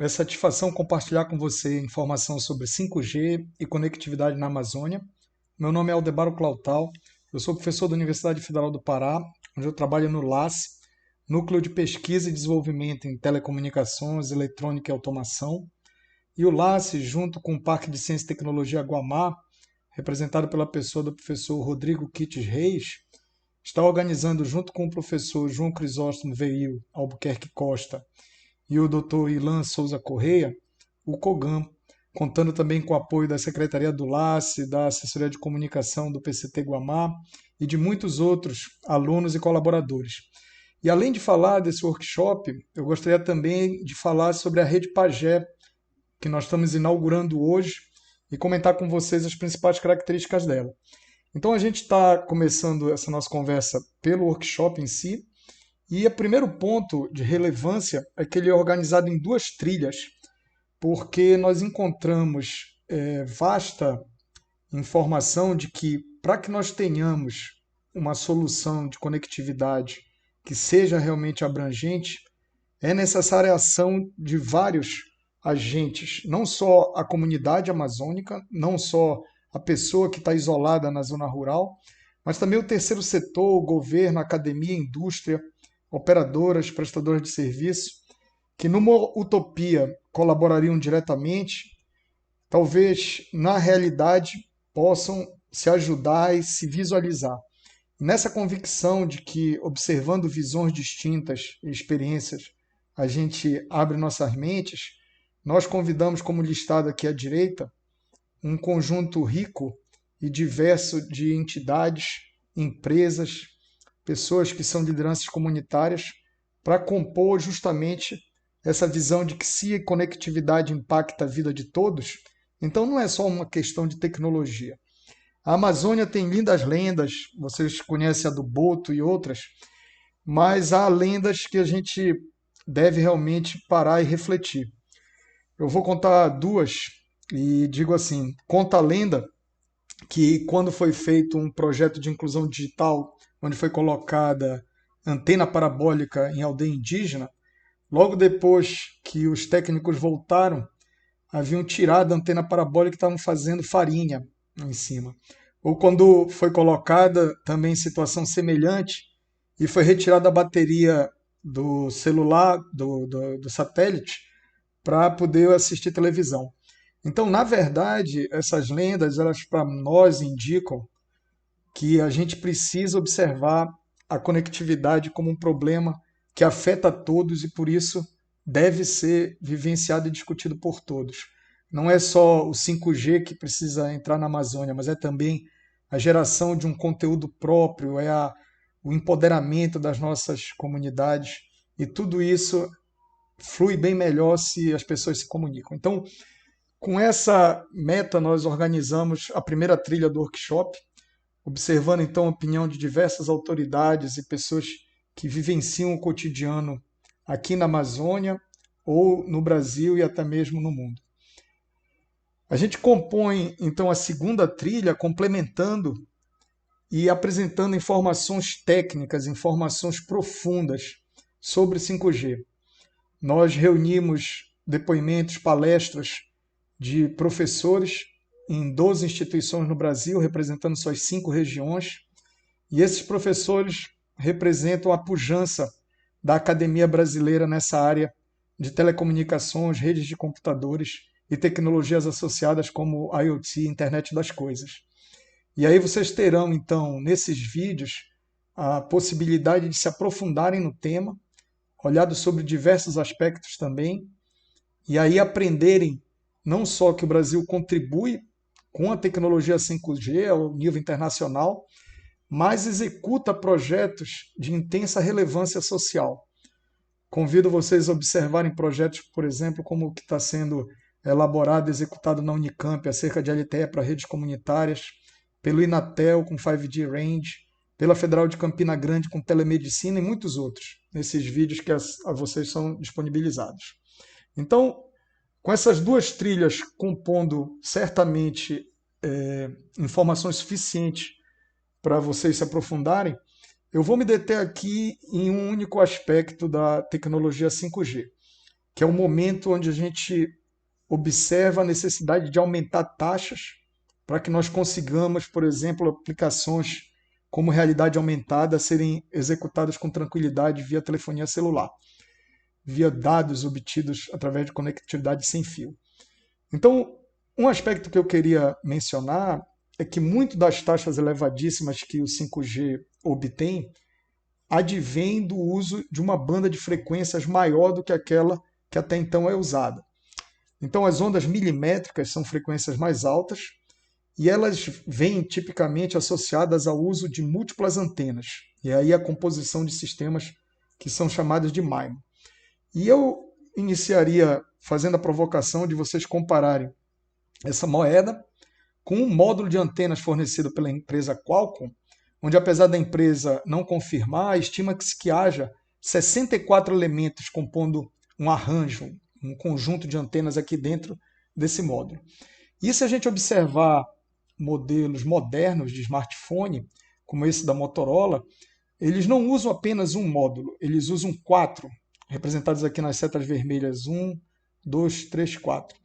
É satisfação compartilhar com você informação sobre 5G e conectividade na Amazônia. Meu nome é Aldebaro Clautal, eu sou professor da Universidade Federal do Pará, onde eu trabalho no LACE, Núcleo de Pesquisa e Desenvolvimento em Telecomunicações, Eletrônica e Automação. E o LACE, junto com o Parque de Ciência e Tecnologia Guamá, representado pela pessoa do professor Rodrigo Quites Reis, está organizando, junto com o professor João Crisóstomo Veil Albuquerque Costa e o Dr. Ilan Souza Correia, o COGAM, contando também com o apoio da Secretaria do LACE, da Assessoria de Comunicação do PCT Guamá e de muitos outros alunos e colaboradores. E além de falar desse workshop, eu gostaria também de falar sobre a Rede Pagé, que nós estamos inaugurando hoje, e comentar com vocês as principais características dela. Então a gente está começando essa nossa conversa pelo workshop em si, e o primeiro ponto de relevância é que ele é organizado em duas trilhas, porque nós encontramos vasta informação de que para que nós tenhamos uma solução de conectividade que seja realmente abrangente, é necessária a ação de vários agentes, não só a comunidade amazônica, não só a pessoa que está isolada na zona rural, mas também o terceiro setor, o governo, a academia, a indústria, operadoras, prestadoras de serviço, que numa utopia colaborariam diretamente, talvez na realidade possam se ajudar e se visualizar. Nessa convicção de que, observando visões distintas e experiências, a gente abre nossas mentes, nós convidamos, como listado aqui à direita, um conjunto rico e diverso de entidades, empresas, pessoas que são lideranças comunitárias, para compor justamente essa visão de que se a conectividade impacta a vida de todos, então não é só uma questão de tecnologia. A Amazônia tem lindas lendas, vocês conhecem a do Boto e outras, mas há lendas que a gente deve realmente parar e refletir. Eu vou contar duas e digo assim: conta a lenda que quando foi feito um projeto de inclusão digital, onde foi colocada antena parabólica em aldeia indígena, logo depois que os técnicos voltaram, haviam tirado a antena parabólica e estavam fazendo farinha em cima. Ou quando foi colocada também em situação semelhante e foi retirada a bateria do celular, do satélite, para poder assistir televisão. Então, na verdade, essas lendas, elas para nós indicam que a gente precisa observar a conectividade como um problema que afeta a todos e por isso deve ser vivenciado e discutido por todos. Não é só o 5G que precisa entrar na Amazônia, mas é também a geração de um conteúdo próprio, o empoderamento das nossas comunidades e tudo isso flui bem melhor se as pessoas se comunicam. Então, com essa meta, nós organizamos a primeira trilha do workshop, observando então a opinião de diversas autoridades e pessoas que vivenciam o cotidiano aqui na Amazônia ou no Brasil e até mesmo no mundo. A gente compõe então a segunda trilha complementando e apresentando informações técnicas, informações profundas sobre 5G. Nós reunimos depoimentos, palestras de professores em 12 instituições no Brasil, representando suas 5 regiões, e esses professores representam a pujança da academia brasileira nessa área de telecomunicações, redes de computadores e tecnologias associadas como IoT, Internet das Coisas. E aí vocês terão, então, nesses vídeos, a possibilidade de se aprofundarem no tema, olhado sobre diversos aspectos também, e aí aprenderem não só que o Brasil contribui com a tecnologia 5G ao nível internacional, mas executa projetos de intensa relevância social. Convido vocês a observarem projetos, por exemplo, como o que está sendo elaborado e executado na Unicamp acerca de LTE para redes comunitárias, pelo Inatel com 5G Range, pela Federal de Campina Grande com telemedicina e muitos outros, nesses vídeos que a vocês são disponibilizados. Então, com essas duas trilhas compondo certamente informações suficientes para vocês se aprofundarem, eu vou me deter aqui em um único aspecto da tecnologia 5G, que é o momento onde a gente observa a necessidade de aumentar taxas para que nós consigamos, por exemplo, aplicações como realidade aumentada serem executadas com tranquilidade via telefonia celular, via dados obtidos através de conectividade sem fio. Então, um aspecto que eu queria mencionar é que muito das taxas elevadíssimas que o 5G obtém advém do uso de uma banda de frequências maior do que aquela que até então é usada. Então, as ondas milimétricas são frequências mais altas e elas vêm tipicamente associadas ao uso de múltiplas antenas, e aí a composição de sistemas que são chamados de MIMO. E eu iniciaria fazendo a provocação de vocês compararem essa moeda com um módulo de antenas fornecido pela empresa Qualcomm, onde apesar da empresa não confirmar, estima-se que haja 64 elementos compondo um arranjo, um conjunto de antenas aqui dentro desse módulo. E se a gente observar modelos modernos de smartphone, como esse da Motorola, eles não usam apenas um módulo, eles usam 4, representados aqui nas setas vermelhas, 1, 2, 3, 4.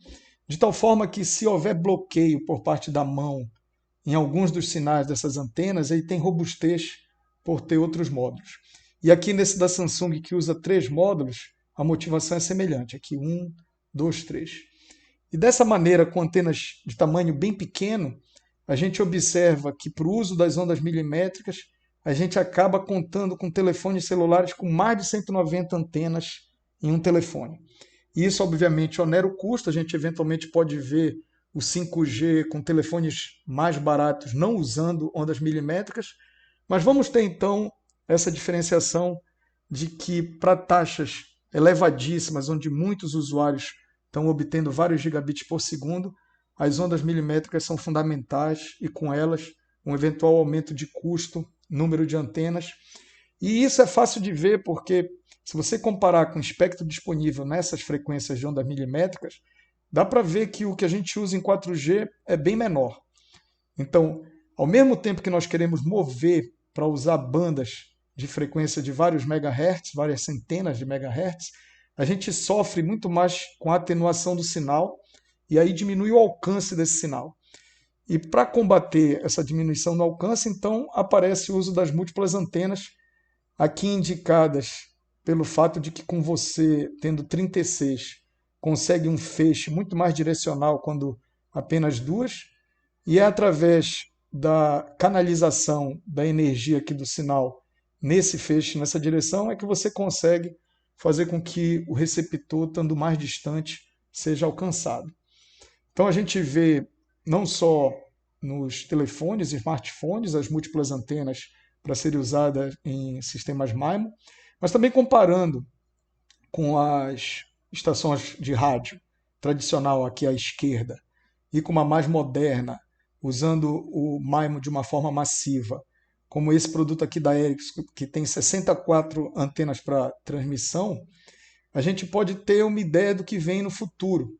De tal forma que se houver bloqueio por parte da mão em alguns dos sinais dessas antenas, ele tem robustez por ter outros módulos. E aqui nesse da Samsung, que usa 3 módulos, a motivação é semelhante. Aqui 1, 2, 3. E dessa maneira, com antenas de tamanho bem pequeno, a gente observa que para o uso das ondas milimétricas, a gente acaba contando com telefones celulares com mais de 190 antenas em um telefone. E isso, obviamente, onera o custo. A gente eventualmente pode ver o 5G com telefones mais baratos não usando ondas milimétricas, mas vamos ter então essa diferenciação de que para taxas elevadíssimas, onde muitos usuários estão obtendo vários gigabits por segundo, as ondas milimétricas são fundamentais e com elas um eventual aumento de custo, número de antenas. E isso é fácil de ver porque se você comparar com o espectro disponível nessas frequências de ondas milimétricas, dá para ver que o que a gente usa em 4G é bem menor. Então, ao mesmo tempo que nós queremos mover para usar bandas de frequência de vários megahertz, várias centenas de megahertz, a gente sofre muito mais com a atenuação do sinal e aí diminui o alcance desse sinal. E para combater essa diminuição do alcance, então aparece o uso das múltiplas antenas, aqui indicadas pelo fato de que com você tendo 36 consegue um feixe muito mais direcional quando apenas 2, e é através da canalização da energia aqui do sinal nesse feixe, nessa direção, é que você consegue fazer com que o receptor, estando mais distante, seja alcançado. Então a gente vê não só nos telefones e smartphones as múltiplas antenas para serem usadas em sistemas MIMO, mas também comparando com as estações de rádio tradicional aqui à esquerda e com uma mais moderna, usando o MIMO de uma forma massiva, como esse produto aqui da Ericsson, que tem 64 antenas para transmissão, a gente pode ter uma ideia do que vem no futuro.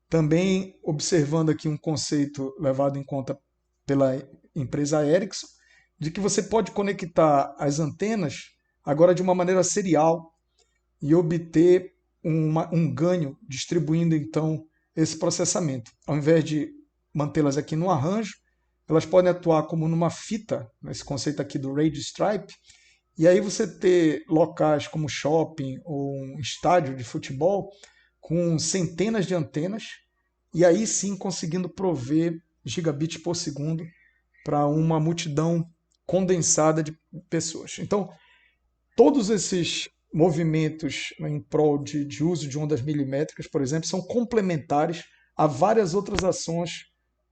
Também observando aqui um conceito levado em conta pela empresa Ericsson, de que você pode conectar as antenas agora de uma maneira serial e obter um ganho distribuindo então esse processamento. Ao invés de mantê-las aqui no arranjo, elas podem atuar como numa fita, nesse conceito aqui do radio stripe, e aí você ter locais como shopping ou um estádio de futebol com centenas de antenas, e aí sim conseguindo prover gigabits por segundo para uma multidão condensada de pessoas. Então, todos esses movimentos em prol de uso de ondas milimétricas, por exemplo, são complementares a várias outras ações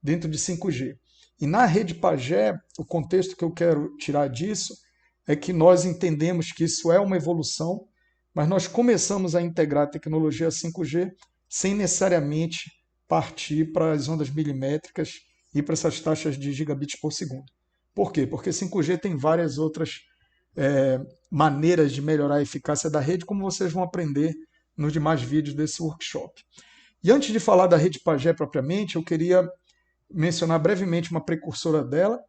dentro de 5G. E na rede Pagé, o contexto que eu quero tirar disso é que nós entendemos que isso é uma evolução, mas nós começamos a integrar a tecnologia 5G sem necessariamente partir para as ondas milimétricas e para essas taxas de gigabits por segundo. Por quê? Porque 5G tem várias outras maneiras de melhorar a eficácia da rede, como vocês vão aprender nos demais vídeos desse workshop. E antes de falar da rede Pagé propriamente, eu queria mencionar brevemente uma precursora dela,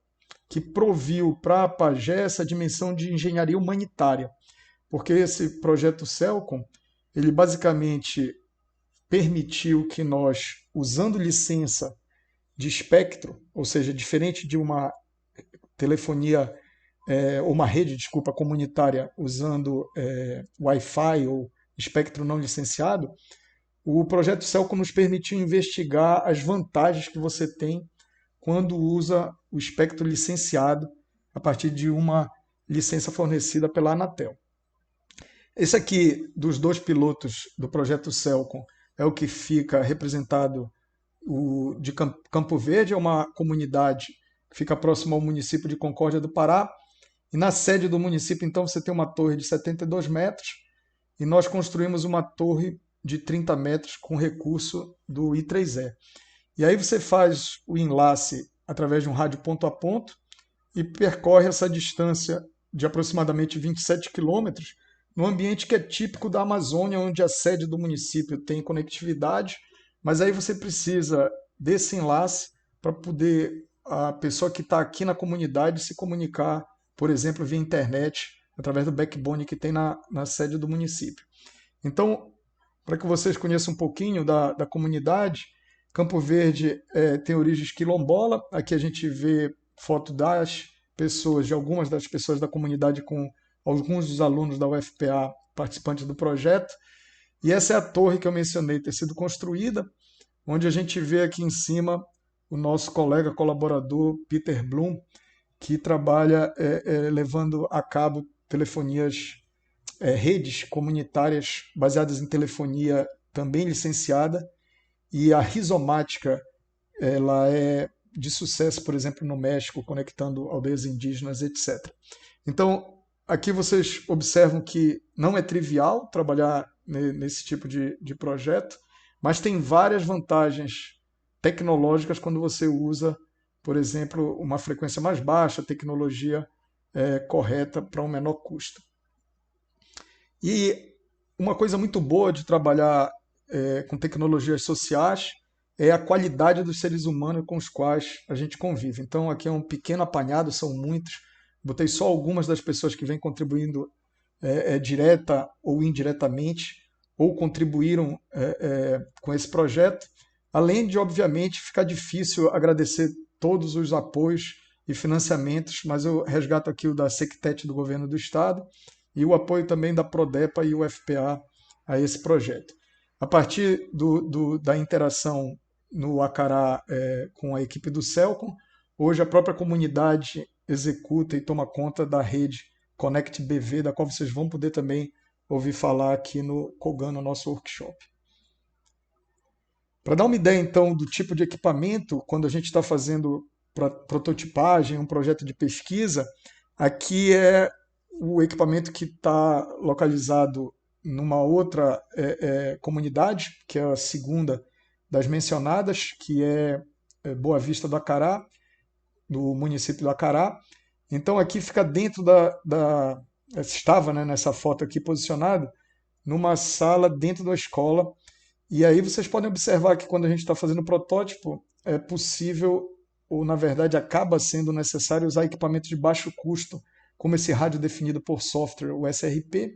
que proviu para a Pagé essa dimensão de engenharia humanitária, porque esse projeto Celcom, ele basicamente permitiu que nós, usando licença de espectro, ou seja, diferente de uma telefonia, uma rede, desculpa, comunitária usando Wi-Fi ou espectro não licenciado, o projeto Celco nos permitiu investigar as vantagens que você tem quando usa o espectro licenciado a partir de uma licença fornecida pela Anatel. Esse aqui, dos dois pilotos do projeto Celcom, é o que fica representado de Campo Verde, é uma comunidade que fica próximo ao município de Concórdia do Pará. E na sede do município, então, você tem uma torre de 72 metros e nós construímos uma torre de 30 metros com recurso do I3E. E aí você faz o enlace através de um rádio ponto a ponto e percorre essa distância de aproximadamente 27 quilômetros num ambiente que é típico da Amazônia, onde a sede do município tem conectividade, mas aí você precisa desse enlace para poder a pessoa que está aqui na comunidade se comunicar, por exemplo, via internet, através do backbone que tem na sede do município. Então, para que vocês conheçam um pouquinho da comunidade, Campo Verde tem origens quilombola. Aqui a gente vê foto das pessoas, de algumas das pessoas da comunidade com alguns dos alunos da UFPA participantes do projeto. E essa é a torre que eu mencionei ter sido construída, onde a gente vê aqui em cima o nosso colega colaborador Peter Bloom, que trabalha levando a cabo telefonias, redes comunitárias baseadas em telefonia também licenciada, e a rizomática ela é de sucesso, por exemplo, no México, conectando aldeias indígenas, etc. Então, aqui vocês observam que não é trivial trabalhar nesse tipo de projeto, mas tem várias vantagens tecnológicas quando você usa, por exemplo, uma frequência mais baixa, tecnologia correta para um menor custo. E uma coisa muito boa de trabalhar com tecnologias sociais é a qualidade dos seres humanos com os quais a gente convive. Então, aqui é um pequeno apanhado, são muitos. Botei só algumas das pessoas que vêm contribuindo direta ou indiretamente, ou contribuíram com esse projeto. Além de, obviamente, ficar difícil agradecer todos os apoios e financiamentos, mas eu resgato aqui o da Sectet do Governo do Estado e o apoio também da Prodepa e UFPA a esse projeto. A partir da interação no Acará com a equipe do Celcom, hoje a própria comunidade executa e toma conta da rede Connect BV, da qual vocês vão poder também ouvir falar aqui no Kogan, no nosso workshop. Para dar uma ideia, então, do tipo de equipamento, quando a gente está fazendo prototipagem, um projeto de pesquisa, aqui é o equipamento que está localizado numa outra comunidade, que é a segunda das mencionadas, que é Boa Vista do Acará, do município do Acará. Então aqui fica dentro estava, né, nessa foto aqui posicionado, numa sala dentro da escola. E aí vocês podem observar que quando a gente está fazendo o protótipo, é possível, ou na verdade acaba sendo necessário, usar equipamentos de baixo custo, como esse rádio definido por software, o SRP.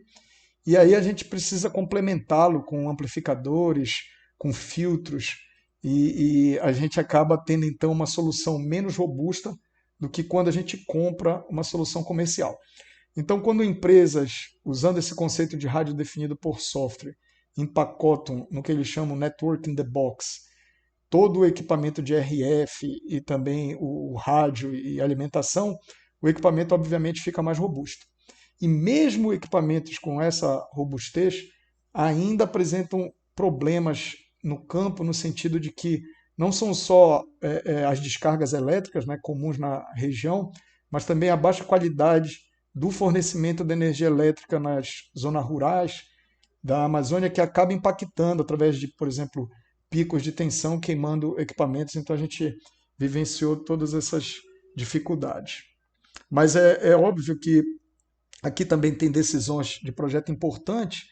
E aí a gente precisa complementá-lo com amplificadores, com filtros, e a gente acaba tendo então uma solução menos robusta do que quando a gente compra uma solução comercial. Então, quando empresas, usando esse conceito de rádio definido por software, empacotam no que eles chamam Network in the Box, todo o equipamento de RF e também o rádio e alimentação, o equipamento obviamente fica mais robusto. E mesmo equipamentos com essa robustez ainda apresentam problemas no campo, no sentido de que não são só as descargas elétricas, né, comuns na região, mas também a baixa qualidade do fornecimento de energia elétrica nas zonas rurais da Amazônia, que acaba impactando através de, por exemplo, picos de tensão, queimando equipamentos. Então a gente vivenciou todas essas dificuldades. Mas é óbvio que aqui também tem decisões de projeto importantes,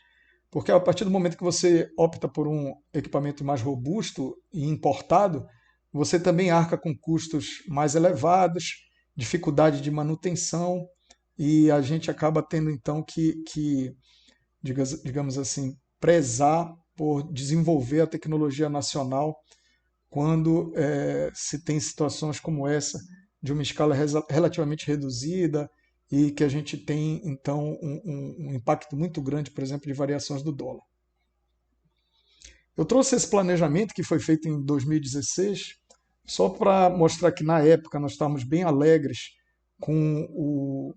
porque a partir do momento que você opta por um equipamento mais robusto e importado, você também arca com custos mais elevados, dificuldade de manutenção, e a gente acaba tendo então que digamos assim, prezar por desenvolver a tecnologia nacional quando se tem situações como essa, de uma escala relativamente reduzida e que a gente tem, então, um impacto muito grande, por exemplo, de variações do dólar. Eu trouxe esse planejamento que foi feito em 2016, só para mostrar que na época nós estávamos bem alegres com o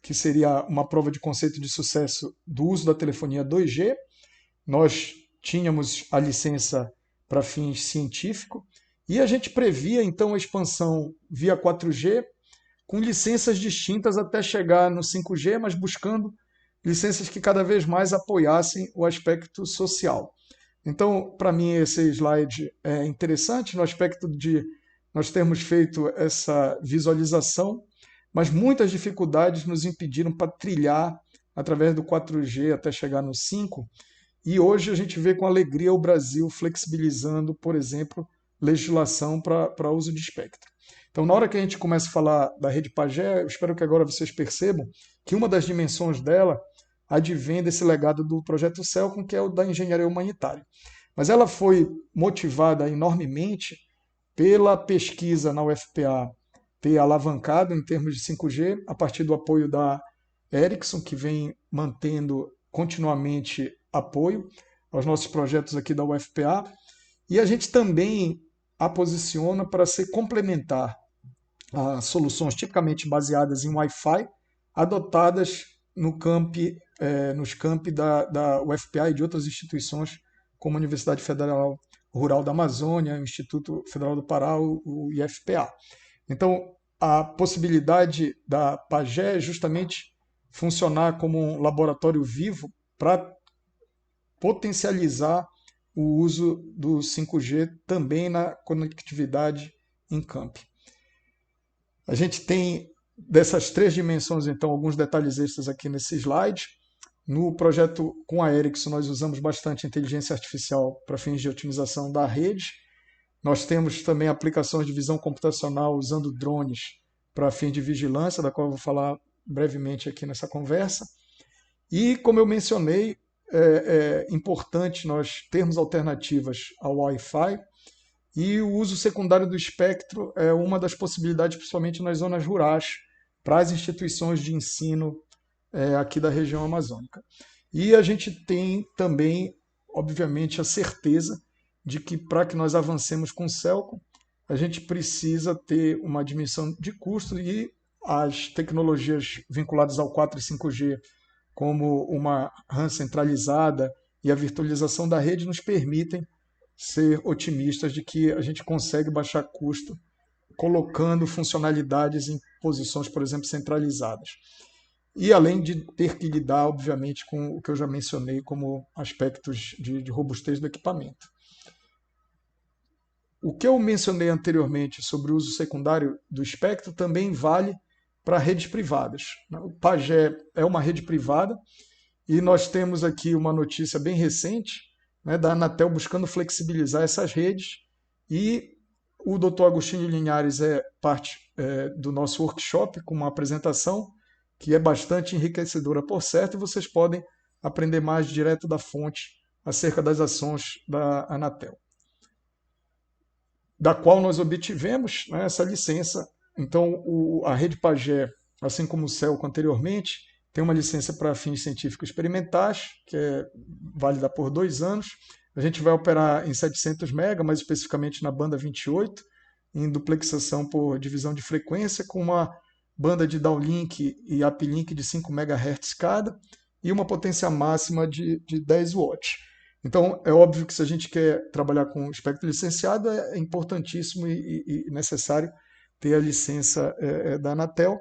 que seria uma prova de conceito de sucesso do uso da telefonia 2G. Nós tínhamos a licença para fins científicos e a gente previa então a expansão via 4G com licenças distintas até chegar no 5G, mas buscando licenças que cada vez mais apoiassem o aspecto social. Então, para mim, esse slide é interessante no aspecto de nós termos feito essa visualização, mas muitas dificuldades nos impediram para trilhar através do 4G até chegar no 5. E hoje a gente vê com alegria o Brasil flexibilizando, por exemplo, legislação para uso de espectro. Então, na hora que a gente começa a falar da rede Pagé, eu espero que agora vocês percebam que uma das dimensões dela advém desse legado do projeto Celcom, que é o da engenharia humanitária. Mas ela foi motivada enormemente pela pesquisa na UFPA ter alavancado em termos de 5G, a partir do apoio da Ericsson, que vem mantendo continuamente apoio aos nossos projetos aqui da UFPA, e a gente também a posiciona para ser complementar a soluções tipicamente baseadas em Wi-Fi, adotadas no nos campi da UFPA e de outras instituições, como a Universidade Federal Rural da Amazônia, o Instituto Federal do Pará, o IFPA. Então, a possibilidade da Pagé é justamente funcionar como um laboratório vivo para potencializar o uso do 5G também na conectividade em campo. A gente tem dessas três dimensões, então, alguns detalhes extras aqui nesse slide. No projeto com a Ericsson, nós usamos bastante inteligência artificial para fins de otimização da rede. Nós temos também aplicações de visão computacional usando drones para fins de vigilância, da qual eu vou falar brevemente aqui nessa conversa. E, como eu mencionei, é importante nós termos alternativas ao Wi-Fi, e o uso secundário do espectro é uma das possibilidades, principalmente nas zonas rurais, para as instituições de ensino aqui da região amazônica. E a gente tem também, obviamente, a certeza de que para que nós avancemos com o Celcom, a gente precisa ter uma dimensão de custo e as tecnologias vinculadas ao 4 e 5G, como uma RAN centralizada e a virtualização da rede, nos permitem ser otimistas de que a gente consegue baixar custo colocando funcionalidades em posições, por exemplo, centralizadas. E além de ter que lidar, obviamente, com o que eu já mencionei como aspectos de robustez do equipamento. O que eu mencionei anteriormente sobre o uso secundário do espectro também vale para redes privadas. O Pagé é uma rede privada e nós temos aqui uma notícia bem recente, da Anatel buscando flexibilizar essas redes, e o Dr. Agostinho Linhares é parte do nosso workshop com uma apresentação que é bastante enriquecedora, por certo, e vocês podem aprender mais direto da fonte acerca das ações da Anatel, da qual nós obtivemos essa licença. Então, a rede Pagé, assim como o Celcom anteriormente, tem uma licença para fins científicos experimentais, que é válida por 2 anos. A gente vai operar em 700 MB, mais especificamente na banda 28, em duplexação por divisão de frequência, com uma banda de downlink e uplink de 5 MHz cada, e uma potência máxima de 10 watts. Então, é óbvio que se a gente quer trabalhar com espectro licenciado, é importantíssimo e necessário ter a licença da Anatel.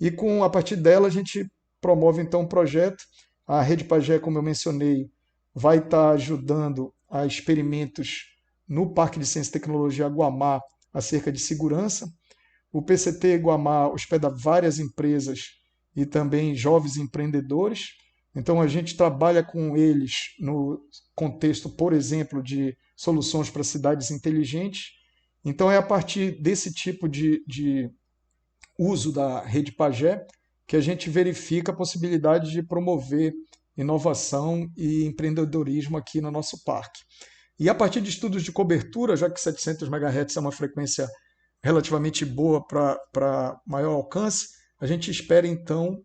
E a partir dela, a gente promove então um projeto. A Rede Pagé, como eu mencionei, vai estar ajudando a experimentos no Parque de Ciência e Tecnologia Guamá acerca de segurança. O PCT Guamá hospeda várias empresas e também jovens empreendedores. Então a gente trabalha com eles no contexto, por exemplo, de soluções para cidades inteligentes. Então é a partir desse tipo de uso da Rede Pagé que a gente verifica a possibilidade de promover inovação e empreendedorismo aqui no nosso parque. E a partir de estudos de cobertura, já que 700 MHz é uma frequência relativamente boa para maior alcance, a gente espera então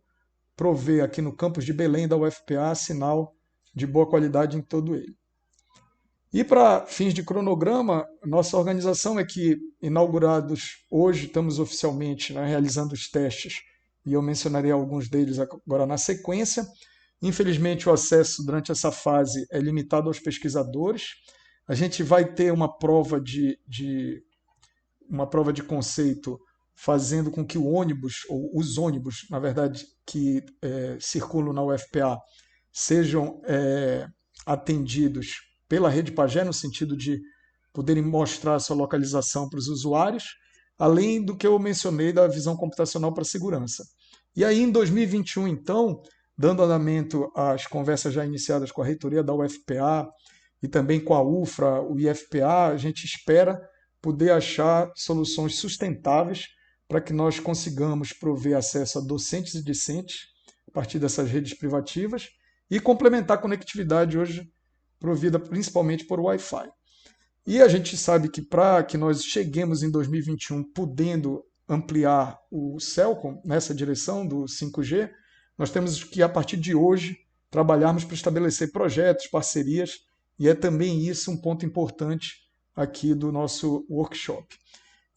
prover aqui no campus de Belém da UFPA sinal de boa qualidade em todo ele. E para fins de cronograma, nossa organização é que, inaugurados hoje, estamos oficialmente, né, realizando os testes, e eu mencionarei alguns deles agora na sequência. Infelizmente, o acesso durante essa fase é limitado aos pesquisadores. A gente vai ter uma prova de conceito fazendo com que o ônibus, ou os ônibus, na verdade, que circulam na UFPA, sejam atendidos pela Rede Pagé, no sentido de poderem mostrar a sua localização para os usuários, além do que eu mencionei da visão computacional para segurança. E aí, em 2021, então, dando andamento às conversas já iniciadas com a reitoria da UFPA e também com a UFRA, o IFPA, a gente espera poder achar soluções sustentáveis para que nós consigamos prover acesso a docentes e discentes a partir dessas redes privativas e complementar a conectividade hoje provida principalmente por Wi-Fi. E a gente sabe que para que nós cheguemos em 2021 podendo ampliar o Cellcom nessa direção do 5G, nós temos que, a partir de hoje, trabalharmos para estabelecer projetos, parcerias, e é também isso um ponto importante aqui do nosso workshop.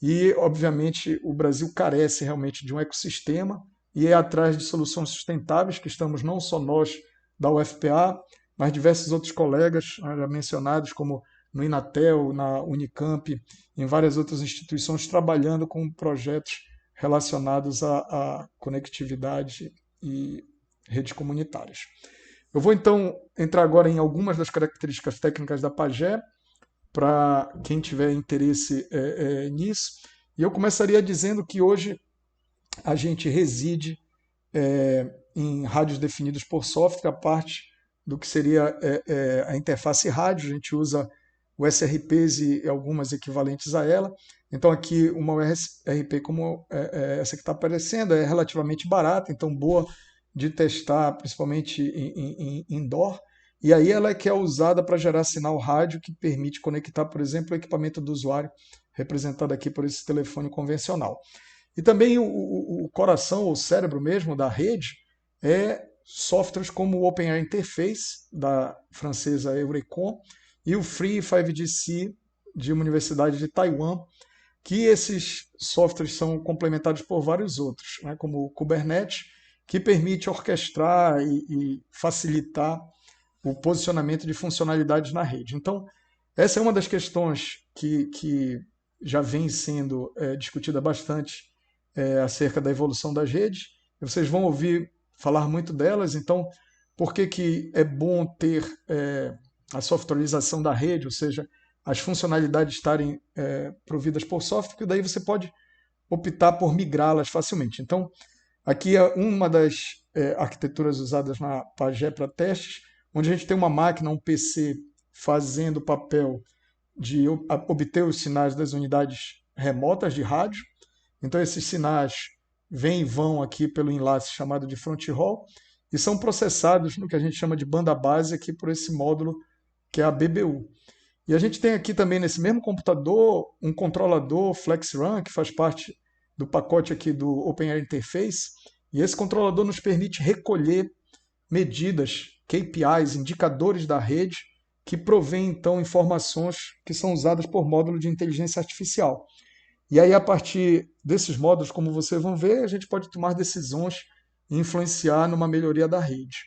E, obviamente, o Brasil carece realmente de um ecossistema e é atrás de soluções sustentáveis que estamos não só nós da UFPA, mas diversos outros colegas já mencionados, como no Inatel, na Unicamp, em várias outras instituições, trabalhando com projetos relacionados à conectividade e redes comunitárias. Eu vou, então, entrar agora em algumas das características técnicas da Pagé, para quem tiver interesse nisso. E eu começaria dizendo que hoje a gente reside em rádios definidos por software, a parte do que seria a interface rádio. A gente usa USRPs e algumas equivalentes a ela. Então aqui uma USRP como essa que está aparecendo é relativamente barata, então boa de testar, principalmente em indoor. E aí ela é que é usada para gerar sinal rádio que permite conectar, por exemplo, o equipamento do usuário, representado aqui por esse telefone convencional. E também o coração, ou cérebro mesmo da rede, é softwares como o Open Air Interface, da francesa Eurecom, e o Free 5GC, de uma universidade de Taiwan, que esses softwares são complementados por vários outros, né, como o Kubernetes, que permite orquestrar e facilitar o posicionamento de funcionalidades na rede. Então, essa é uma das questões que já vem sendo discutida bastante acerca da evolução das redes. Vocês vão ouvir falar muito delas, então, por que é bom ter a softwareização da rede, ou seja, as funcionalidades estarem providas por software, porque daí você pode optar por migrá-las facilmente. Então, aqui é uma das arquiteturas usadas na Pagé para testes, onde a gente tem uma máquina, um PC, fazendo o papel de obter os sinais das unidades remotas de rádio. Então, esses sinais vêm e vão aqui pelo enlace chamado de front haul e são processados no que a gente chama de banda base aqui por esse módulo que é a BBU. E a gente tem aqui também nesse mesmo computador um controlador FlexRun, que faz parte do pacote aqui do Open Air Interface, e esse controlador nos permite recolher medidas, KPIs, indicadores da rede, que provém então informações que são usadas por módulo de inteligência artificial. E aí, a partir desses módulos, como vocês vão ver, a gente pode tomar decisões e influenciar numa melhoria da rede.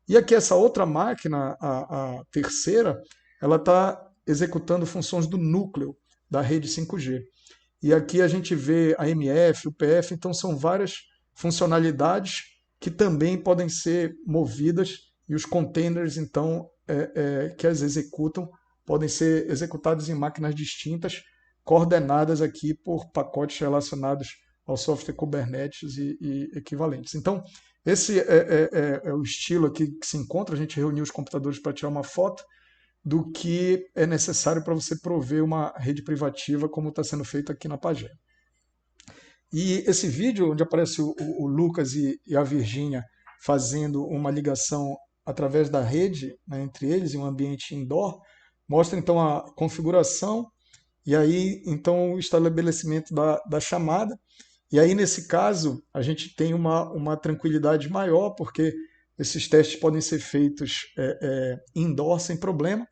E aqui essa outra máquina, a terceira, ela está executando funções do núcleo da rede 5G. E aqui a gente vê a MF, o PF, então são várias funcionalidades que também podem ser movidas e os containers, então, que as executam, podem ser executados em máquinas distintas, coordenadas aqui por pacotes relacionados ao software Kubernetes e equivalentes. Então, esse é o estilo aqui que se encontra. A gente reuniu os computadores para tirar uma foto do que é necessário para você prover uma rede privativa, como está sendo feito aqui na Pagé. E esse vídeo, onde aparece o Lucas e a Virgínia fazendo uma ligação através da rede, né, entre eles, em um ambiente indoor, mostra então a configuração e aí então o estabelecimento da chamada. E aí, nesse caso, a gente tem uma tranquilidade maior, porque esses testes podem ser feitos indoor sem problema,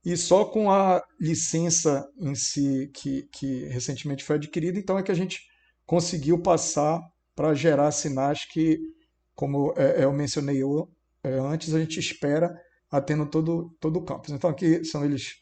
e só com a licença em si que recentemente foi adquirida, então é que a gente conseguiu passar para gerar sinais que, como eu mencionei antes, a gente espera atendo todo o campus. Então aqui são eles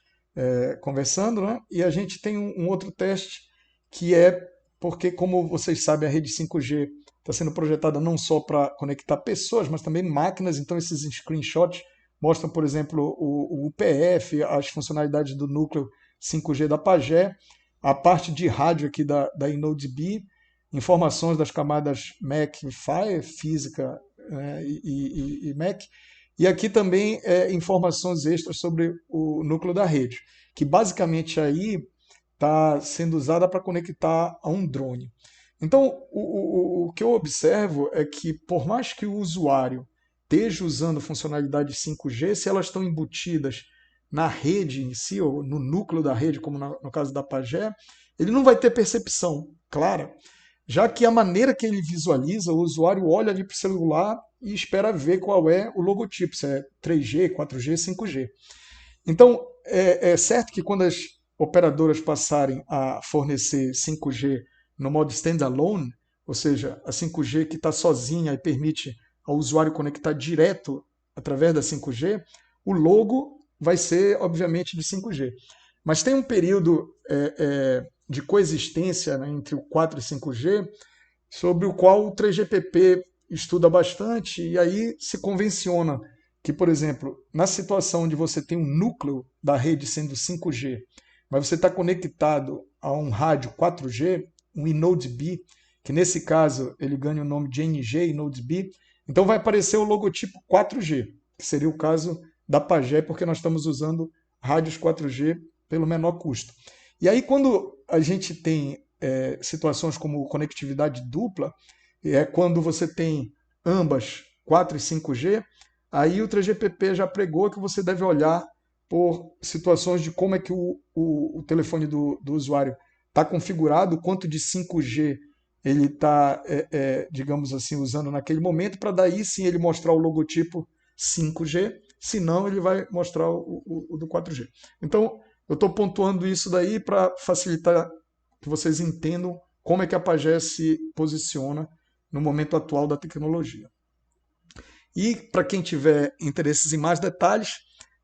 conversando, né? E a gente tem um outro teste que é porque, como vocês sabem, a rede 5G está sendo projetada não só para conectar pessoas, mas também máquinas. Então esses screenshots mostram, por exemplo, o UPF, as funcionalidades do núcleo 5G da Pagé, a parte de rádio aqui da InnodeB, informações das camadas MEC e PHY, física e MEC, e aqui também informações extras sobre o núcleo da rede, que basicamente aí está sendo usada para conectar a um drone. Então, o que eu observo é que, por mais que o usuário esteja usando funcionalidades 5G, se elas estão embutidas na rede em si, ou no núcleo da rede, como no caso da Pagé, ele não vai ter percepção clara, já que a maneira que ele visualiza, o usuário olha ali para o celular e espera ver qual é o logotipo, se é 3G, 4G, 5G. Então, é certo que quando as operadoras passarem a fornecer 5G no modo standalone, ou seja, a 5G que está sozinha e permite ao usuário conectar direto através da 5G, o logo vai ser, obviamente, de 5G. Mas tem um período de coexistência, né, entre o 4 e 5G, sobre o qual o 3GPP estuda bastante, e aí se convenciona que, por exemplo, na situação onde você tem um núcleo da rede sendo 5G, mas você está conectado a um rádio 4G, um InnodeB, que nesse caso ele ganha o nome de NG, InnodeB, então vai aparecer o logotipo 4G, que seria o caso da Pagé, porque nós estamos usando rádios 4G pelo menor custo. E aí, quando a gente tem situações como conectividade dupla, quando você tem ambas 4 e 5G, aí o 3GPP já pregou que você deve olhar por situações de como é que o telefone do usuário está configurado, quanto de 5G ele está, digamos assim, usando naquele momento, para daí sim ele mostrar o logotipo 5G, senão ele vai mostrar o do 4G. Então, eu estou pontuando isso daí para facilitar que vocês entendam como é que a Pagé se posiciona no momento atual da tecnologia. E para quem tiver interesses em mais detalhes,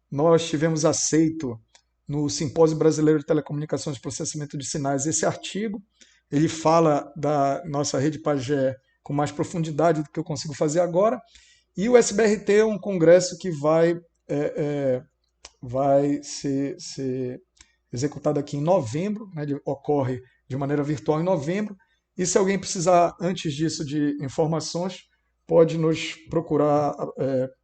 nós tivemos aceito no Simpósio Brasileiro de Telecomunicações e Processamento de Sinais esse artigo. Ele fala da nossa rede Pagé com mais profundidade do que eu consigo fazer agora. E o SBRT é um congresso que vai ser executado aqui em novembro, né? Ele ocorre de maneira virtual em novembro. E se alguém precisar antes disso de informações, pode nos procurar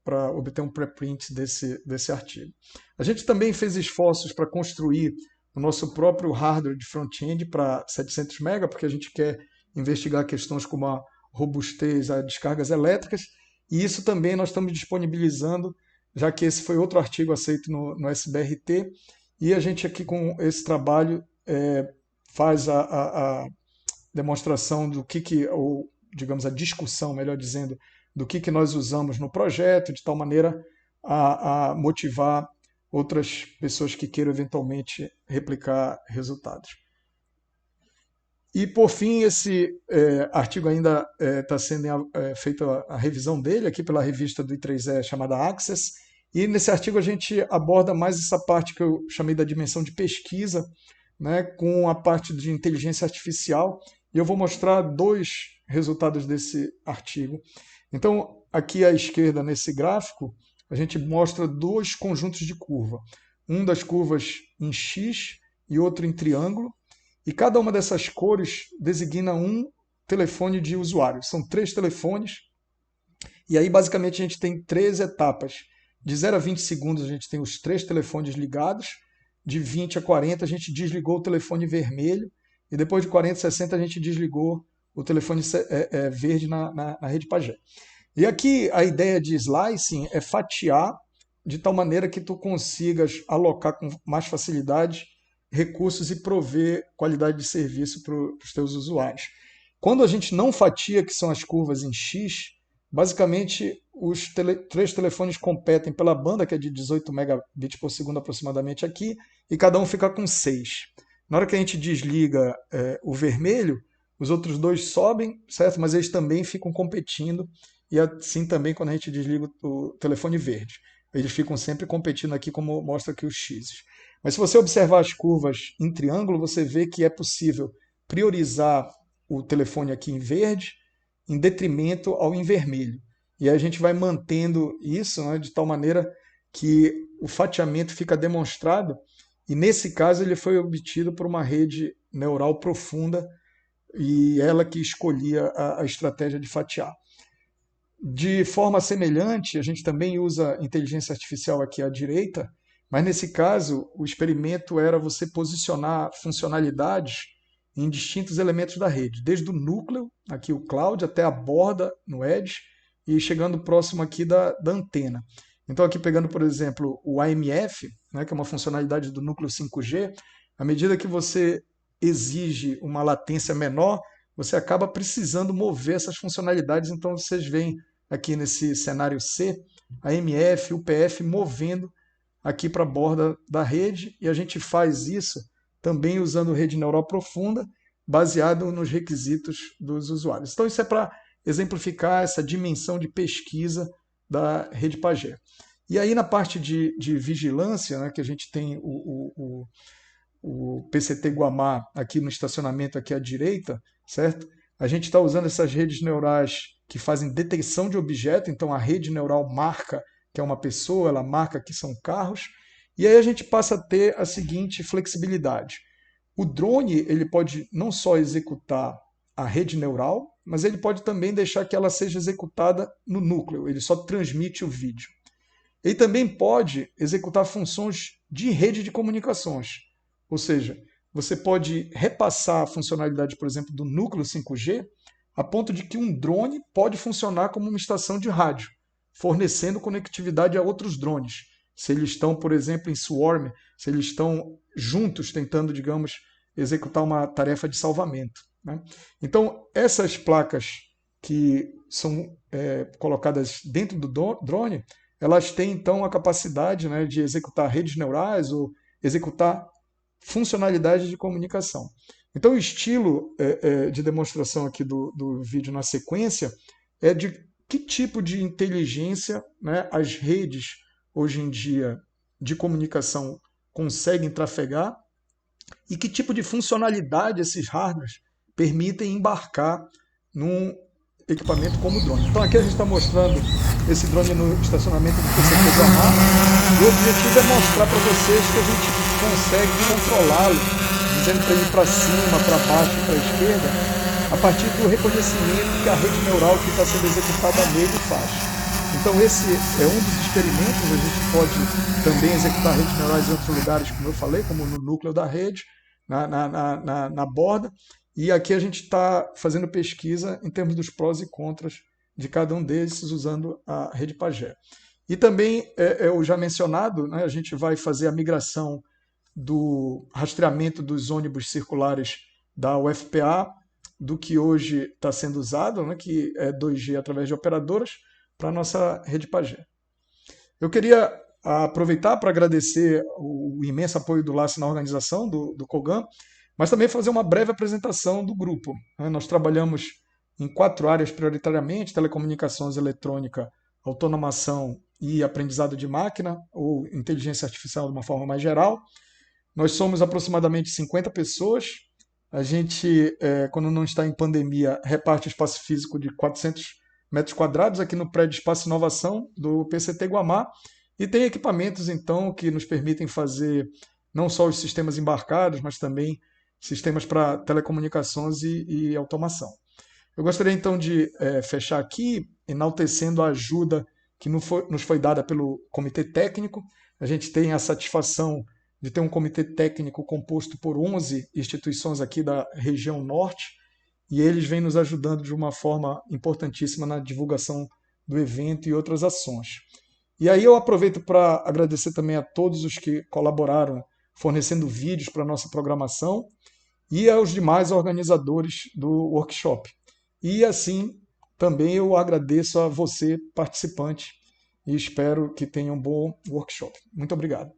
para obter um preprint desse artigo. A gente também fez esforços para construir o nosso próprio hardware de front-end para 700 MB, porque a gente quer investigar questões como a robustez, as descargas elétricas, e isso também nós estamos disponibilizando, já que esse foi outro artigo aceito no SBRT, e a gente aqui com esse trabalho faz a demonstração do ou digamos a discussão, melhor dizendo, do que nós usamos no projeto, de tal maneira a motivar outras pessoas que queiram eventualmente replicar resultados. E, por fim, esse artigo ainda está sendo feita a revisão dele aqui pela revista do I3E chamada Access, e nesse artigo a gente aborda mais essa parte que eu chamei da dimensão de pesquisa, né, com a parte de inteligência artificial, e eu vou mostrar dois resultados desse artigo. Então, aqui à esquerda, nesse gráfico, a gente mostra dois conjuntos de curva. Um das curvas em X e outro em triângulo, e cada uma dessas cores designa um telefone de usuário. São 3 telefones, e aí basicamente a gente tem 3 etapas. De 0 a 20 segundos a gente tem os 3 telefones ligados, de 20 a 40 a gente desligou o telefone vermelho, e depois de 40 a 60 a gente desligou o telefone verde na rede Pagé. E aqui a ideia de slicing é fatiar de tal maneira que tu consigas alocar com mais facilidade recursos e prover qualidade de serviço para os teus usuários. Quando a gente não fatia, que são as curvas em X, basicamente os três telefones competem pela banda, que é de 18 megabits por segundo aproximadamente aqui, e cada um fica com 6. Na hora que a gente desliga o vermelho, os outros dois sobem, certo? Mas eles também ficam competindo, e assim também quando a gente desliga o telefone verde. Eles ficam sempre competindo aqui, como mostra aqui os X. Mas se você observar as curvas em triângulo, você vê que é possível priorizar o telefone aqui em verde em detrimento ao em vermelho. E aí a gente vai mantendo isso, né, de tal maneira que o fatiamento fica demonstrado, e nesse caso ele foi obtido por uma rede neural profunda, e ela que escolhia a estratégia de fatiar. De forma semelhante, a gente também usa inteligência artificial aqui à direita, mas nesse caso o experimento era você posicionar funcionalidades em distintos elementos da rede, desde o núcleo, aqui o cloud, até a borda no edge e chegando próximo aqui da antena. Então aqui pegando, por exemplo, o AMF, né, que é uma funcionalidade do núcleo 5G, à medida que você exige uma latência menor, você acaba precisando mover essas funcionalidades, então vocês veem aqui nesse cenário C, a MF, o PF movendo aqui para a borda da rede, e a gente faz isso também usando rede neural profunda, baseado nos requisitos dos usuários. Então isso é para exemplificar essa dimensão de pesquisa da rede Pagé. E aí na parte de vigilância, né, que a gente tem o PCT Guamá aqui no estacionamento aqui à direita, certo? A gente está usando essas redes neurais que fazem detecção de objeto, então a rede neural marca que é uma pessoa, ela marca que são carros, e aí a gente passa a ter a seguinte flexibilidade. O drone ele pode não só executar a rede neural, mas ele pode também deixar que ela seja executada no núcleo, ele só transmite o vídeo. Ele também pode executar funções de rede de comunicações, ou seja, você pode repassar a funcionalidade, por exemplo, do núcleo 5G, a ponto de que um drone pode funcionar como uma estação de rádio, fornecendo conectividade a outros drones. Se eles estão, por exemplo, em swarm, se eles estão juntos tentando, digamos, executar uma tarefa de salvamento, né? Então, essas placas que são colocadas dentro do drone, elas têm então a capacidade, né, de executar redes neurais ou executar funcionalidades de comunicação. Então, o estilo de demonstração aqui do vídeo na sequência é de que tipo de inteligência, né, as redes hoje em dia de comunicação conseguem trafegar e que tipo de funcionalidade esses hardwares permitem embarcar num equipamento como o drone. Então aqui a gente está mostrando esse drone no estacionamento do PCT Guamá, e o objetivo é mostrar para vocês que a gente consegue controlá-lo, dizendo para ele para cima, para baixo, para a esquerda, a partir do reconhecimento que a rede neural que está sendo executada nele faz. Então esse é um dos experimentos, a gente pode também executar redes neurais em outros lugares, como eu falei, como no núcleo da rede, na borda, e aqui a gente está fazendo pesquisa em termos dos prós e contras de cada um desses usando a rede Pagé. E também, o já mencionado, né, a gente vai fazer a migração do rastreamento dos ônibus circulares da UFPA, do que hoje está sendo usado, né, que é 2G através de operadoras, para a nossa rede Pagé. Eu queria aproveitar para agradecer o imenso apoio do LACE na organização do COGAM, mas também fazer uma breve apresentação do grupo. Nós trabalhamos em 4 áreas prioritariamente: telecomunicações, eletrônica, automação e aprendizado de máquina, ou inteligência artificial de uma forma mais geral. Nós somos aproximadamente 50 pessoas. A gente, quando não está em pandemia, reparte o espaço físico de 400 metros quadrados aqui no prédio Espaço Inovação do PCT Guamá, e tem equipamentos, então, que nos permitem fazer não só os sistemas embarcados, mas também sistemas para telecomunicações e automação. Eu gostaria, então, de fechar aqui, enaltecendo a ajuda que nos foi dada pelo Comitê Técnico. A gente tem a satisfação de ter um comitê técnico composto por 11 instituições aqui da região norte, e eles vêm nos ajudando de uma forma importantíssima na divulgação do evento e outras ações. E aí eu aproveito para agradecer também a todos os que colaboraram fornecendo vídeos para a nossa programação e aos demais organizadores do workshop. E assim, também eu agradeço a você, participante, e espero que tenha um bom workshop. Muito obrigado.